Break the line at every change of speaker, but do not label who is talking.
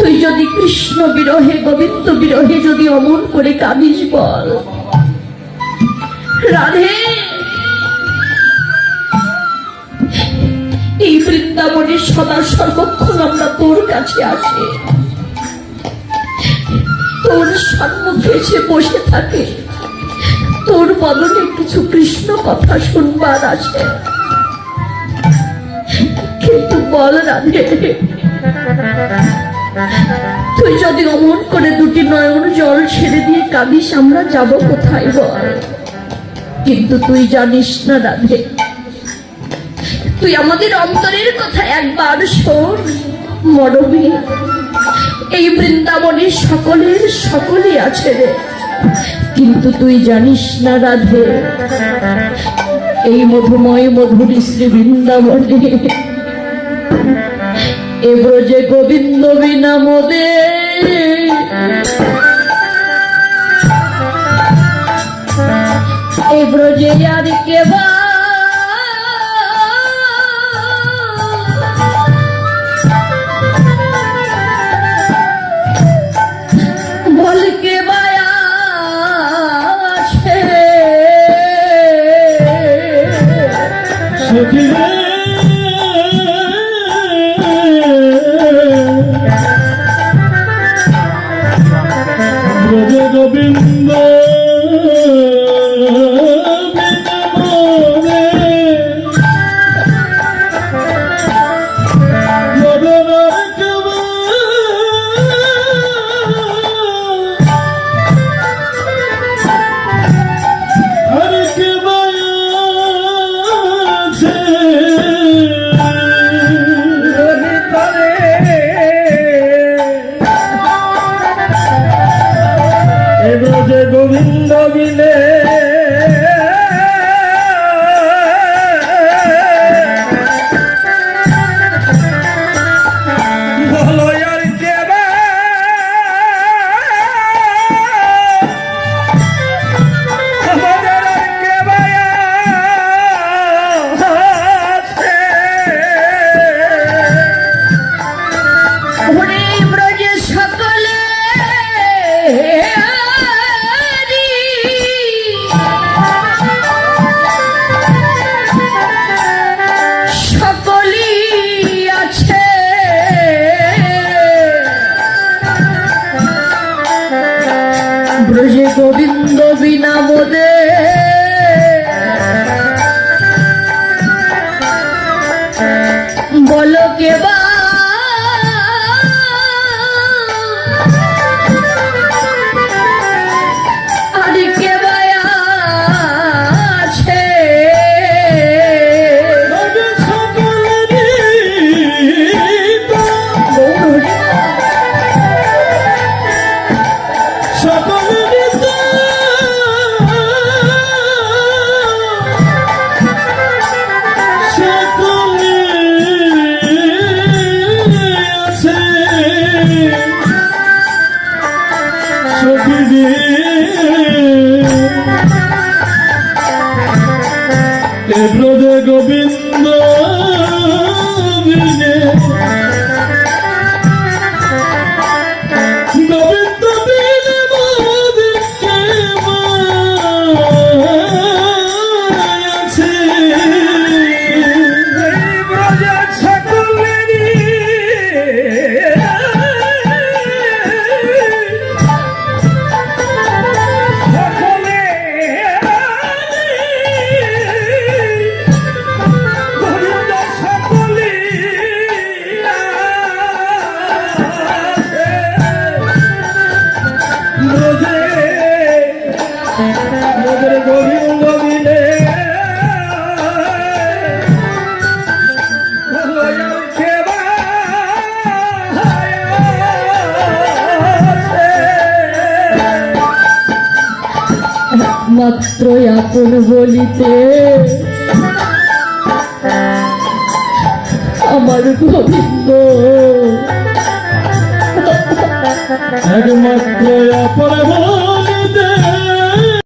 তুই যদি কৃষ্ণ বিরহে গোবিন্দ বিরহে যদি অমন করে কাঁদিস বল রাধে, এই বৃন্দাবনের সদা সর্বক্ষণ আমরা তোর কাছে আসি, তোর সম্মুখে এসে বসে থাকে, তোর বদনে কিছু কৃষ্ণ কথা শুনবার আসে। কিন্তু বল রাধে, তুই যদি অমন করে দুটি নয়ন জল ছেড়ে দিয়ে কাঁদিস আমরা যাব কোথায় বল? কিন্তু তুই জানিস না রাধে, তুই আমাদের অন্তরের কথা একবার শোন। মরমে এই বৃন্দাবনের সকলের সকলেই আছে রে, কিন্তু তুই জানিস না রাধে, এই মধুময় মধুর শ্রী বৃন্দাবনে এ ব্রজে গোবিন্দ বিনা মোদে এ ব্রজে আর কেবা বল কে বায়া আছে
গোবিন্দ গোবিন্দ বিনে বলো আর কে বা আমাদের আর কে বা আছে
ওরে ব্রজে সকলে ব্রজে গোবিন্দ বিনা মোদে বলো কে বা আর কে বা আছে
ব্রজে গোবিন্দ বিনে গোবিন্দ বিনে মোদের কে আছে ব্রজে সকলেরই গোবিন্দ বিনে
মাত্র আপন বলিতে আমার গোবিন্দ
একমাত্র আপন